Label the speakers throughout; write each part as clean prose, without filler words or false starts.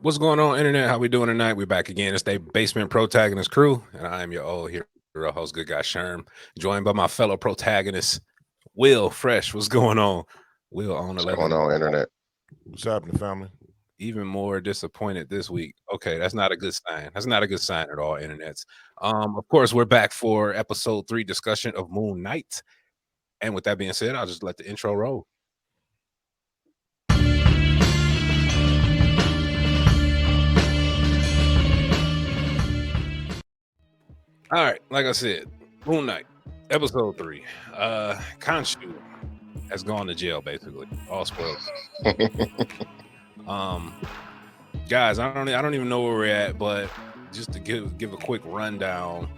Speaker 1: What's going on, internet? How we doing tonight? We're back again. It's the Basement Protagonist crew, and I am your old hero host, Good Guy Sherm, joined by my fellow protagonist, Will Fresh. What's going on? Will on
Speaker 2: What's
Speaker 1: 11.
Speaker 2: going on, internet?
Speaker 3: What's happening, family?
Speaker 1: Even more disappointed this week. Okay, that's not a good sign. That's not a good sign at all, internets. Of course, we're back for episode 3 discussion of Moon Knight. And with that being said, I'll just let the intro roll. All right, like I said, Moon Knight, episode 3. Khonshu has gone to jail, basically. All spoiled. Um, guys, I don't even know where we're at, but just to give a quick rundown.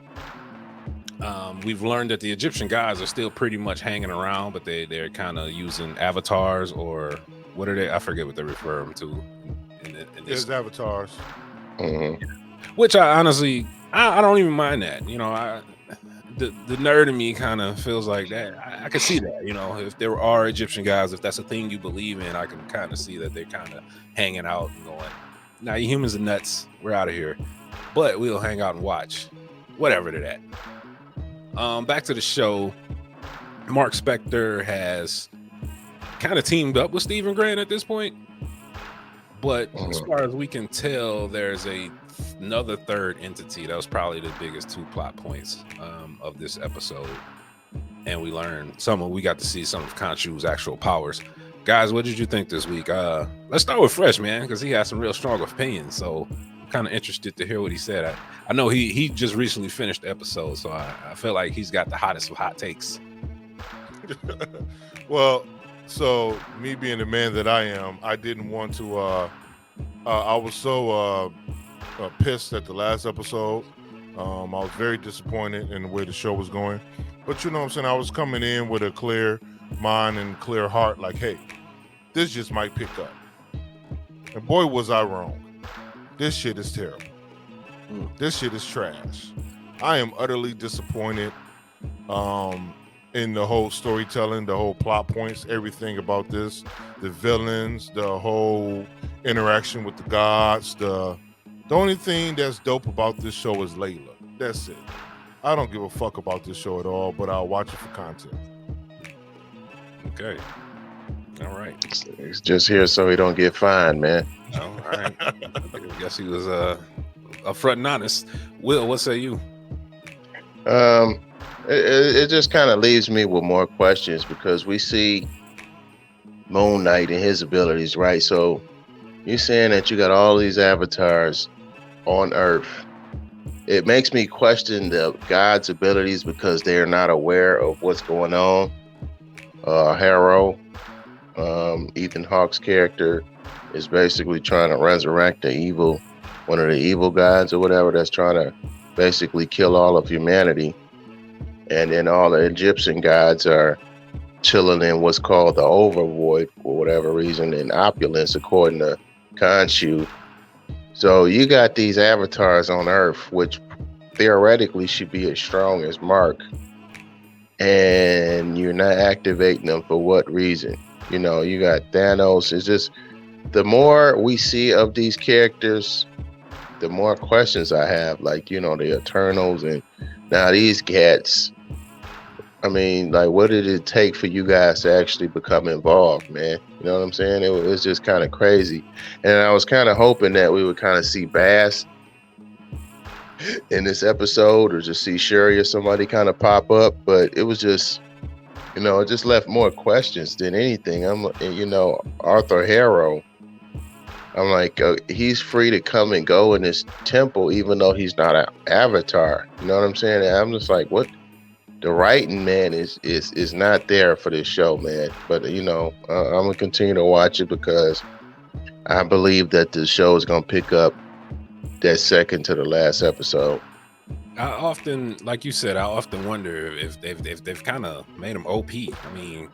Speaker 1: We've learned that the Egyptian gods are still pretty much hanging around, but they're kind of using avatars, or what are they? I forget what they refer them to. In this,
Speaker 3: There's avatars.
Speaker 2: Mhm.
Speaker 1: which I honestly I don't even mind that. The nerd in me kind of feels like that. I can see that. If there are Egyptian gods, if that's a thing you believe in, I can kind of see that they're kind of hanging out and going, "Nah, you humans are nuts. We're out of here." But we'll hang out and watch, whatever to that. Back to the show. Mark Spector has kind of teamed up with Stephen Grant at this point, but as far as we can tell, there's another third entity. That was probably the biggest 2 plot points of this episode, and we got to see some of Khonshu's actual powers. Guys, what did you think this week? Let's start with Fresh, man, because he has some real strong opinions. So I'm kind of interested to hear what he said. I know he just recently finished the episode, so I feel like he's got the hottest of hot takes.
Speaker 3: Well, so me being the man that I am, I didn't want to. I was so pissed at the last episode. I was very disappointed in the way the show was going. But you know what I'm saying? I was coming in with a clear mind and clear heart, like, hey, this just might pick up. And boy, was I wrong. This shit is terrible. This shit is trash. I am utterly disappointed in the whole storytelling, the whole plot points, everything about this, the villains, the whole interaction with the gods. The only thing that's dope about this show is Layla. That's it. I don't give a fuck about this show at all, but I'll watch it for content.
Speaker 1: Okay. All right.
Speaker 2: He's just here so he don't get fined, man.
Speaker 1: Oh, all right. I guess he was upfront and honest. Will, what say you?
Speaker 2: It just kind of leaves me with more questions because we see Moon Knight and his abilities, right? So you're saying that you got all these avatars on Earth. It makes me question the gods' abilities because they're not aware of what's going on. Harrow, Ethan Hawke's character, is basically trying to resurrect one of the evil gods or whatever that's trying to basically kill all of humanity. And then all the Egyptian gods are chilling in what's called the overvoid for whatever reason in opulence, according to Khonshu. So you got these avatars on Earth, which theoretically should be as strong as Mark, and you're not activating them for what reason? You got Thanos. It's just the more we see of these characters, the more questions I have. Like, the Eternals and now these cats. I mean, like, what did it take for you guys to actually become involved, man? You know what I'm saying? It was just kind of crazy. And I was kind of hoping that we would kind of see Bass in this episode or just see Sherry or somebody kind of pop up. But it was just, it just left more questions than anything. Arthur Harrow, I'm like, he's free to come and go in this temple, even though he's not an avatar. You know what I'm saying? And I'm just like, what? The writing, man, is not there for this show, man. But I'm gonna continue to watch it because I believe that the show is gonna pick up that second to the last episode.
Speaker 1: I often, like you said, I often wonder if they've kind of made him OP. I mean,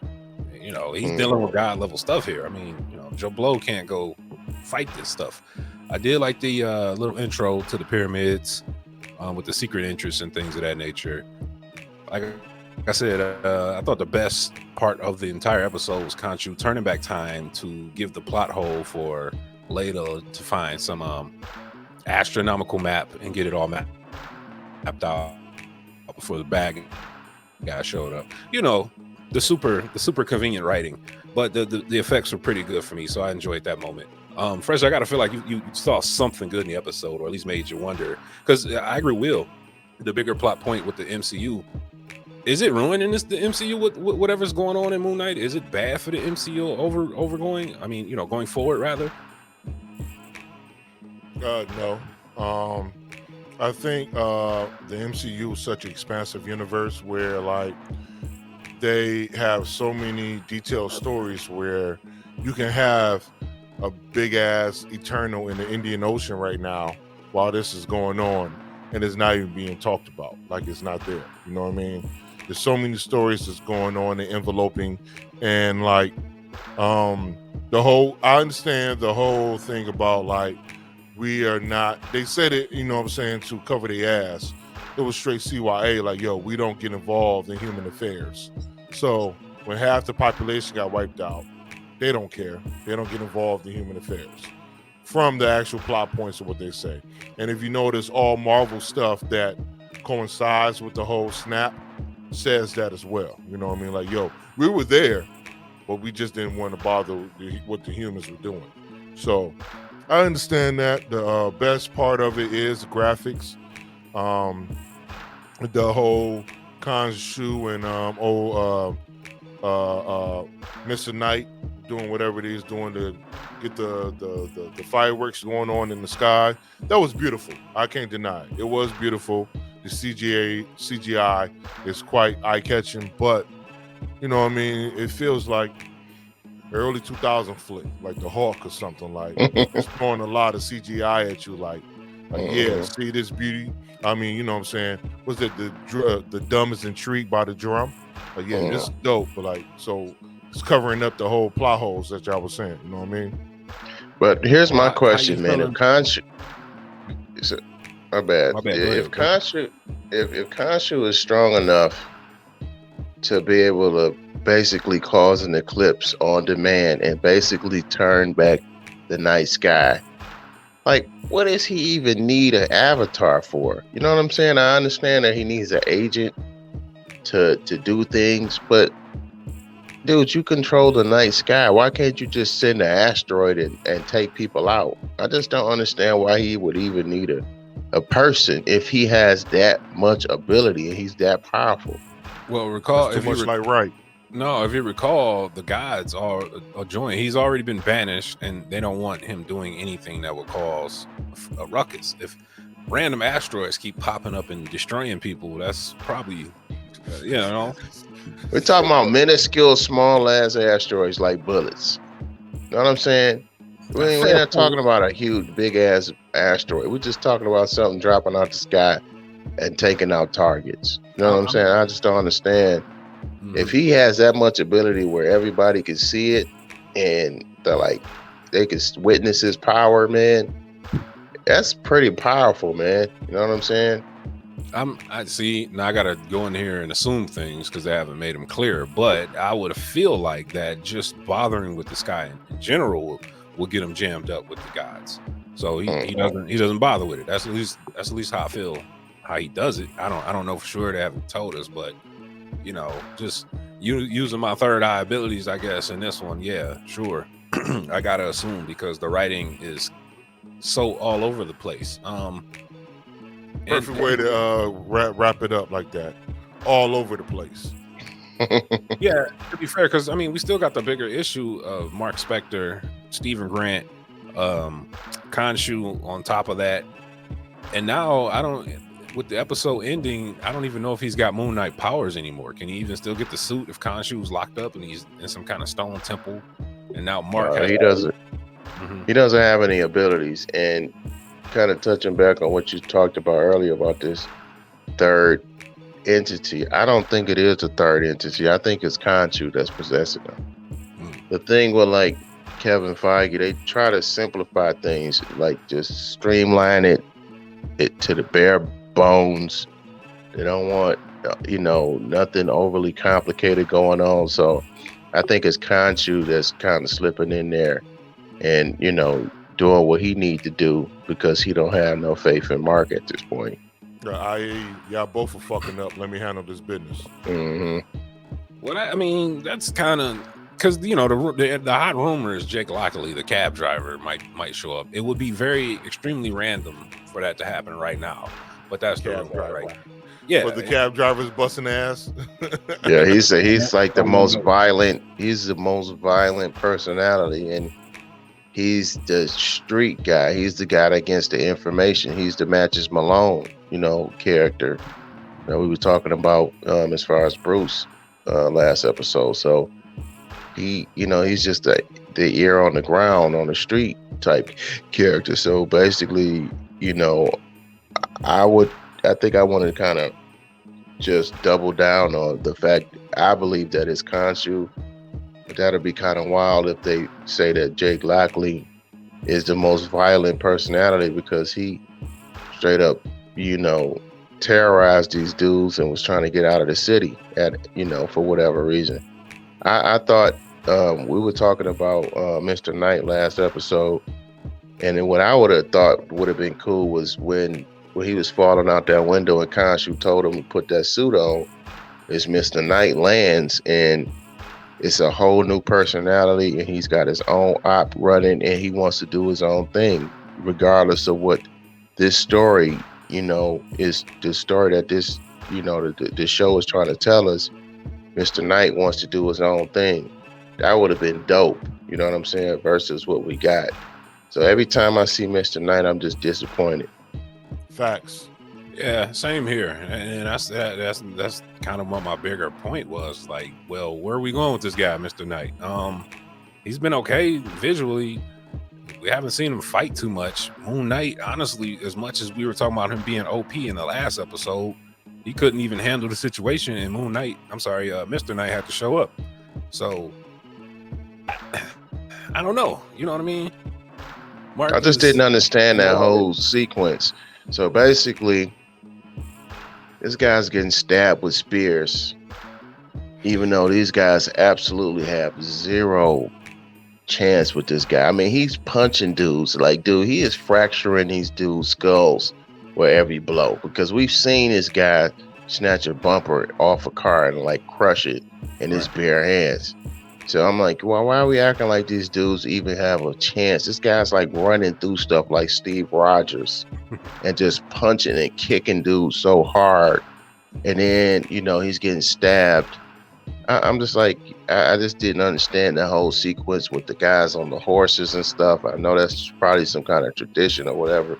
Speaker 1: he's dealing with God level stuff here. I mean, Joe Blow can't go fight this stuff. I did like the little intro to the pyramids with the secret interests and things of that nature. Like I said, I thought the best part of the entire episode was Khonshu turning back time to give the plot hole for later to find some astronomical map and get it all mapped out before the bad guy showed up. The super convenient writing, but the effects were pretty good for me, so I enjoyed that moment. Fresh, I gotta feel like you saw something good in the episode, or at least made you wonder. Because I agree, Will, the bigger plot point with the MCU, is it ruining the MCU with whatever's going on in Moon Knight? Is it bad for the MCU overgoing? I mean, going forward rather.
Speaker 3: No. I think the MCU is such an expansive universe where like they have so many detailed stories where you can have a big ass Eternal in the Indian Ocean right now while this is going on, and it's not even being talked about. Like it's not there. You know what I mean? There's so many stories that's going on and enveloping, and like the whole. I understand the whole thing about like we are not. They said it. You know what I'm saying, to cover their ass. It was straight CYA. Like yo, we don't get involved in human affairs. So when half the population got wiped out, they don't care. They don't get involved in human affairs. From the actual plot points of what they say. And if you notice, all Marvel stuff that coincides with the whole snap says that as well. You know what I mean? Like, yo, we were there, but we just didn't want to bother what the humans were doing. So I understand that. The best part of it is the graphics. The whole Khonshu and Mr. Knight doing whatever it is doing to get the fireworks going on in the sky. That was beautiful. I can't deny it. It was beautiful. The CGI is quite eye-catching, but you know what I mean? It feels like early 2000 flick, like the Hawk or something. Like it's throwing a lot of CGI at you, like yeah, see this beauty. I mean, you know what I'm saying? Was it the dumb is intrigued by the drum? Like, yeah, this is dope, but like, so it's covering up the whole plot holes that y'all was saying. You know what I mean?
Speaker 2: But here's my
Speaker 1: How
Speaker 2: question,
Speaker 1: you
Speaker 2: man. If
Speaker 1: feeling?
Speaker 2: Khonshu, my bad.
Speaker 1: My bad. Go
Speaker 2: If
Speaker 1: ahead. Go ahead.
Speaker 2: if Khonshu is strong enough to be able to basically cause an eclipse on demand and basically turn back the night sky, like what does he even need an avatar for? You know what I'm saying? I understand that he needs an agent to do things, but dude, you control the night sky. Why can't you just send an asteroid and take people out? I just don't understand why he would even need a person if he has that much ability and he's that powerful.
Speaker 1: Well,
Speaker 3: That's
Speaker 1: recall
Speaker 3: too much like right.
Speaker 1: no, if you recall, the gods are joined. He's already been banished, and they don't want him doing anything that would cause a ruckus. If random asteroids keep popping up and destroying people, that's probably, you know.
Speaker 2: We're talking about minuscule, small ass asteroids like bullets. Know what I'm saying? We're not talking about a huge, big ass asteroid. We're just talking about something dropping out the sky and taking out targets. You know what I'm saying? I just don't understand. If he has that much ability where everybody can see it and they can witness his power, man, that's pretty powerful, man. You know what I'm saying?
Speaker 1: I see. Now I gotta go in here and assume things because they haven't made them clear. But I would feel like that just bothering with the sky in general will get him jammed up with the gods. So he doesn't bother with it. That's at least how I feel. How he does it, I don't know for sure. They haven't told us, but just using my third eye abilities, I guess in this one, yeah, sure. I gotta assume because the writing is so all over the place.
Speaker 3: Perfect way to wrap it up like that. All over the place.
Speaker 1: Yeah, to be fair, because I mean, we still got the bigger issue of Mark Spector, Stephen Grant, Khonshu on top of that, and now I don't. With the episode ending, I don't even know if he's got Moon Knight powers anymore. Can he even still get the suit if Khonshu's locked up and he's in some kind of stone temple? And now Mark
Speaker 2: he doesn't. He doesn't have any abilities. And kind of touching back on what you talked about earlier about this third entity, I don't think it is a third entity. I think it's Khonshu that's possessing him. The thing with like Kevin Feige, they try to simplify things, like just streamline it to the bare bones. They don't want nothing overly complicated going on. So I think it's Khonshu that's kind of slipping in there and doing what he need to do because he don't have no faith in Mark at this point.
Speaker 3: Y'all both are fucking up. Let me handle this business.
Speaker 2: Hmm.
Speaker 1: Well, I mean, that's kind of because the hot rumor is Jake Lockley, the cab driver, might show up. It would be very extremely random for that to happen right now, but that's the
Speaker 3: Cab
Speaker 1: rumor
Speaker 3: driver.
Speaker 1: right now. Yeah,
Speaker 3: But the cab driver's busting ass.
Speaker 2: Yeah, he's like the most violent. He's the most violent personality, and he's the street guy. He's the guy that gets the information. He's the Matches Malone, character that we were talking about as far as Bruce last episode. So he's just the ear on the ground on the street type character. So basically, I would I think I want to kind of just double down on the fact I believe that it's Khonshu. But that'll be kind of wild if they say that Jake Lockley is the most violent personality because he straight up, terrorized these dudes and was trying to get out of the city for whatever reason. I thought we were talking about Mr. Knight last episode, and then what I would have thought would have been cool was when he was falling out that window and Khonshu told him to put that suit on, is Mr. Knight lands and it's a whole new personality and he's got his own op running and he wants to do his own thing, regardless of what this story, is the story that this, the show is trying to tell us. Mr. Knight wants to do his own thing. That would have been dope, you know what I'm saying, versus what we got. So every time I see Mr. Knight, I'm just disappointed.
Speaker 3: Facts.
Speaker 1: Yeah, same here, and that's kind of what my bigger point was. Like, well, where are we going with this guy, Mr. Knight? He's been okay visually. We haven't seen him fight too much. Moon Knight, honestly, as much as we were talking about him being OP in the last episode, he couldn't even handle the situation. And Mr. Knight had to show up. So I don't know. You know what I mean?
Speaker 2: I just didn't understand that whole sequence. So basically, this guy's getting stabbed with spears, even though these guys absolutely have zero chance with this guy. I mean, he's punching dudes. Like, dude, he is fracturing these dudes' skulls with every blow. Because we've seen this guy snatch a bumper off a car and, like, crush it in his bare hands. So I'm like, well, why are we acting like these dudes even have a chance? This guy's, like, running through stuff like Steve Rogers and just punching and kicking dudes so hard. And then, he's getting stabbed. I'm just like, I just didn't understand the whole sequence with the guys on the horses and stuff. I know that's probably some kind of tradition or whatever.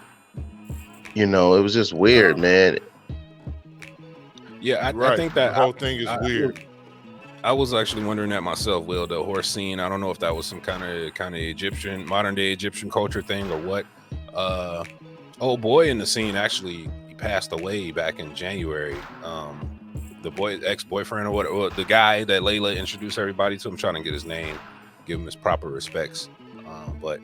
Speaker 2: It was just weird, man.
Speaker 1: Yeah, I think that
Speaker 3: the whole thing is weird.
Speaker 1: I was actually wondering that myself, Will, the horse scene. I don't know if that was some kind of Egyptian, modern day Egyptian culture thing or what. Old boy in the scene actually he passed away back in January. The ex-boyfriend or the guy that Layla introduced everybody to. I'm trying to get his name, give him his proper respects. But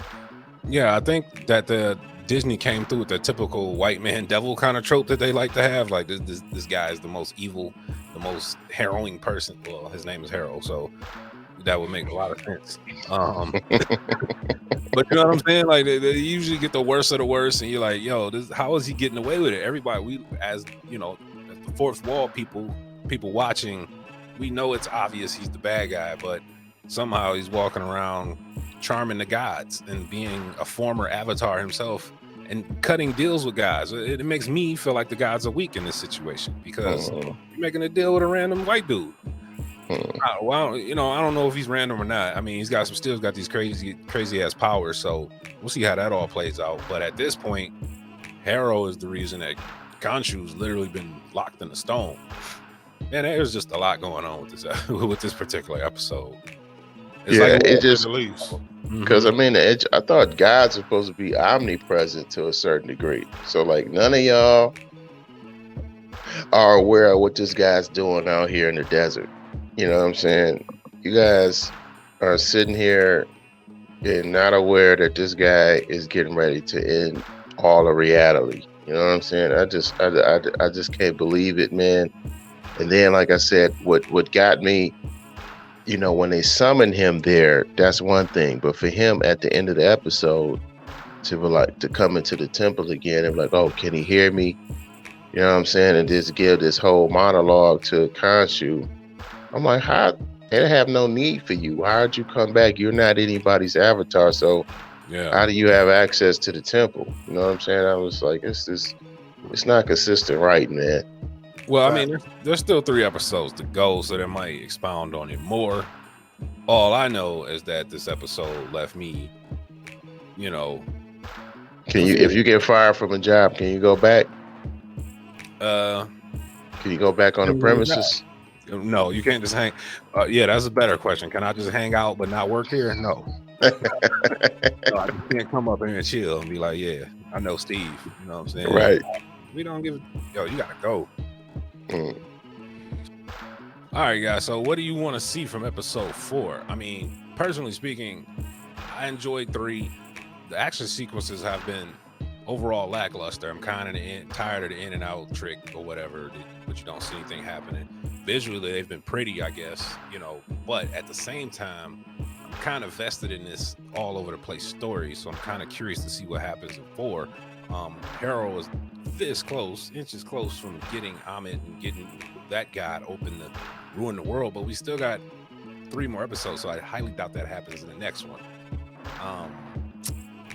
Speaker 1: yeah, I think that the Disney came through with the typical white man devil kind of trope that they like to have. Like this guy is the most evil, the most harrowing person. Well, his name is Harold, so that would make a lot of sense. But you know what I'm saying? Like they usually get the worst of the worst, and you're like, yo, how is he getting away with it? Everybody, as the fourth wall people watching, we know it's obvious he's the bad guy, but somehow he's walking around charming the gods and being a former avatar himself and cutting deals with guys. It makes me feel like the gods are weak in this situation because you're making a deal with a random white dude. I don't know if he's random or not. I mean, he's got these crazy ass powers, so we'll see how that all plays out. But at this point, Harrow is the reason that Khonshu's literally been locked in a stone. Man, there's just a lot going on with this with this particular episode.
Speaker 2: It just because I mean, I thought gods are supposed to be omnipresent to a certain degree. So like, none of y'all are aware of what this guy's doing out here in the desert. You know what I'm saying? You guys are sitting here and not aware that this guy is getting ready to end all of reality. You know what I'm saying? I just can't believe it, man. And then, like I said, what got me, when they summoned him there, that's one thing. But for him at the end of the episode, to come into the temple again and be like, oh, can he hear me? You know what I'm saying? And just give this whole monologue to Khonshu. I'm like, how they have no need for you. Why'd you come back? You're not anybody's avatar, so
Speaker 1: Yeah.
Speaker 2: how do you have access to the temple? You know what I'm saying? I was like, it's not consistent writing, man.
Speaker 1: Well, I mean, there's still 3 episodes to go, so they might expound on it more. All I know is that this episode left me, you know,
Speaker 2: Can you, if you get fired from a job, can you go back?
Speaker 1: uh,
Speaker 2: Can you go back on the premises?
Speaker 1: no, you can't just hang. Yeah, that's a better question. Can I just hang out but not work here? No. No, I just can't come up here and chill and be like, yeah, I know Steve. You know what I'm saying?
Speaker 2: Right.
Speaker 1: We don't give. Yo, you gotta go.
Speaker 2: Mm.
Speaker 1: All right, guys. So, what do you want to see from episode 4? I mean, personally speaking, I enjoyed 3. The action sequences have been overall lackluster. I'm kind of tired of the in and out trick or whatever, but you don't see anything happening. Visually, they've been pretty, I guess, but at the same time, I'm kind of vested in this all over the place story, so I'm kind of curious to see what happens in 4. Harold is this close, inches close from getting Amit and getting that god open to ruin the world, but we still got 3 more episodes, so I highly doubt that happens in the next one.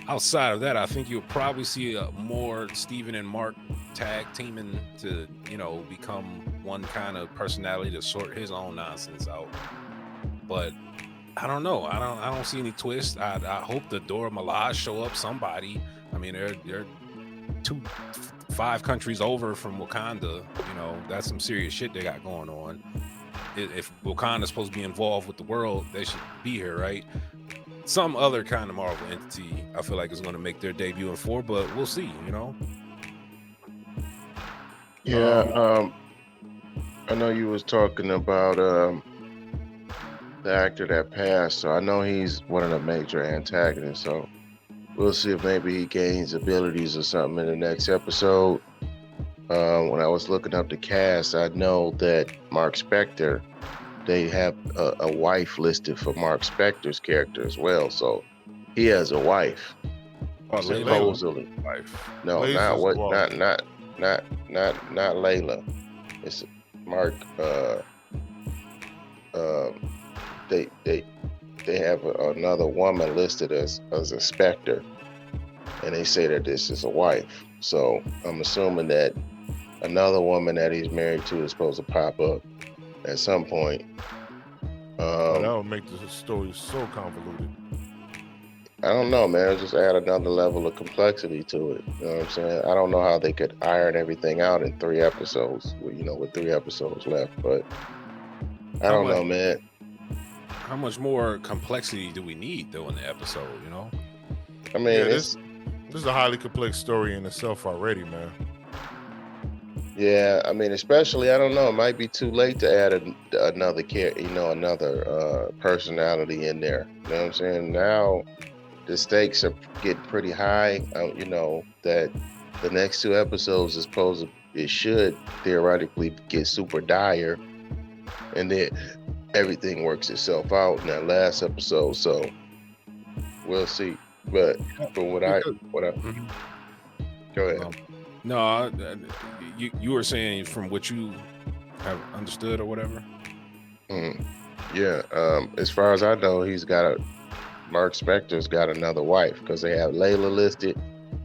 Speaker 1: Outside of that, I think you'll probably see more Steven and Mark tag teaming to, become one kind of personality to sort his own nonsense out. But I don't know. I don't see any twists. I hope the Dora Milaje show up. Somebody. I mean, they're 5 countries over from Wakanda. That's some serious shit they got going on. If Wakanda's supposed to be involved with the world, they should be here, right? Some other kind of Marvel entity, I feel like, is going to make their debut in 4, but we'll see.
Speaker 2: Yeah. I know you was talking about the actor that passed, so I know he's one of the major antagonists. So we'll see if maybe he gains abilities or something in the next episode. When I was looking up the cast, I know that Mark Spector, they have a wife listed for Mark Spector's character as well. So he has a wife. Supposedly.
Speaker 1: Wife.
Speaker 2: No, not what not Layla. It's Mark they have another woman listed as a Spectre, and they say that this is a wife. So I'm assuming that another woman that he's married to is supposed to pop up at some point.
Speaker 3: That would make the story so convoluted.
Speaker 2: I don't know, man. It'll just add another level of complexity to it. You know what I'm saying? I don't know how they could iron everything out in 3 episodes, with 3 episodes left, but I don't know, man.
Speaker 1: How much more complexity do we need, though, in the episode,
Speaker 2: I mean,
Speaker 3: this is a highly complex story in itself already, man.
Speaker 2: Yeah, I mean, especially, I don't know, it might be too late to add another another personality in there. You know what I'm saying? Now the stakes are getting pretty high. That the next 2 episodes it should theoretically get super dire, and then everything works itself out in that last episode. So we'll see. But from what I go ahead.
Speaker 1: No, you were saying from what you have understood or whatever.
Speaker 2: Yeah. As far as I know, Mark Spector's got another wife, because they have Layla listed,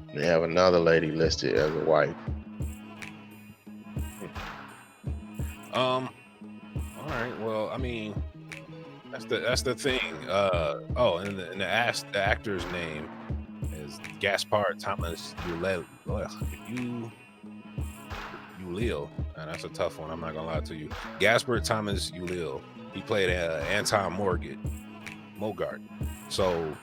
Speaker 2: and they have another lady listed as a wife.
Speaker 1: All right. Well, I mean, that's the thing. And the actor's name is Gaspard Thomas Ulil, and that's a tough one. I'm not gonna lie to you. Gaspard Thomas Ulil. He played Anton Mogart. So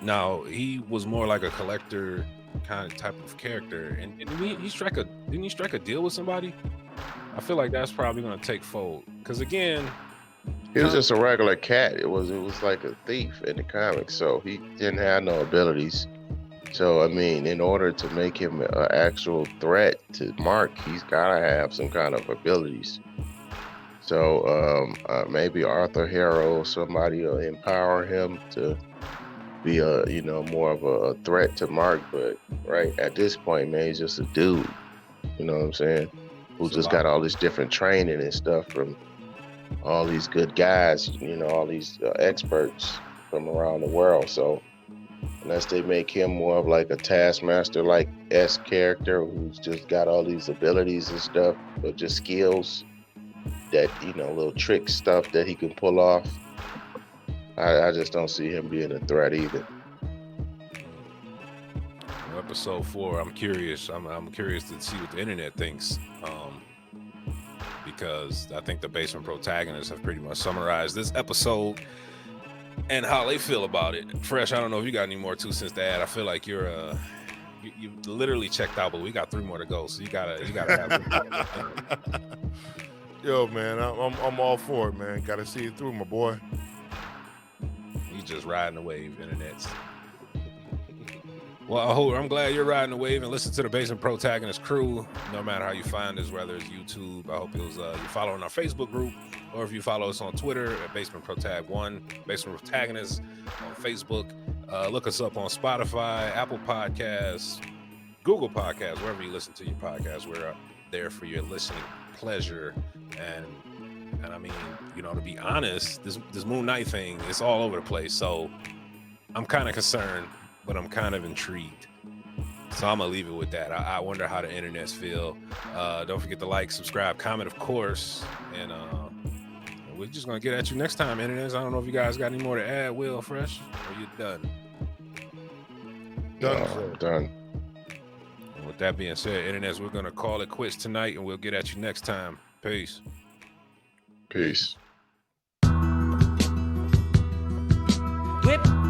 Speaker 1: now he was more like a collector kind of type of character. And didn't he strike a deal with somebody? I feel like that's probably gonna take fold. Because again,
Speaker 2: he was just a regular cat. It was like a thief in the comics, so he didn't have no abilities. So I mean, in order to make him an actual threat to Mark, he's gotta have some kind of abilities. So maybe Arthur Harrow or somebody will empower him to be a more of a threat to Mark, but right at this point, man, he's just a dude. You know what I'm saying? Who
Speaker 1: It's a
Speaker 2: just
Speaker 1: lot.
Speaker 2: got all this different training and stuff from all these good guys. All these experts from around the world. So unless they make him more of like a taskmaster like S character who's just got all these abilities and stuff, but just skills that little trick stuff that he can pull off. I just don't see him being a threat either.
Speaker 1: Well, episode 4, I'm curious. I'm curious to see what the internet thinks, because I think the basement protagonists have pretty much summarized this episode and how they feel about it. Fresh, I don't know if you got any more 2 cents to add. I feel like you literally checked out, but we got 3 more to go, so you gotta have.
Speaker 3: Yo, man, I'm all for it, man. Gotta see it through, my boy.
Speaker 1: You just riding the wave, internets. Well, I'm glad you're riding the wave and listen to the Basement Protagonist crew, no matter how you find us, whether it's YouTube. I hope you're following our Facebook group, or if you follow us on Twitter at Basement Protag 1, Basement Protagonist on Facebook. Look us up on Spotify, Apple Podcasts, Google Podcasts, wherever you listen to your podcast. We're there for your listening pleasure. And I mean, to be honest, this Moon Knight thing is all over the place. So I'm kind of concerned, but I'm kind of intrigued. So I'm gonna leave it with that. I wonder how the internets feel. Don't forget to like, subscribe, comment, of course. And we're just gonna get at you next time, internets. I don't know if you guys got any more to add, Will, Fresh, or you done?
Speaker 2: Done.
Speaker 1: And with that being said, internets, we're gonna call it quits tonight, and we'll get at you next time. Peace.
Speaker 2: Peace.
Speaker 4: Whip.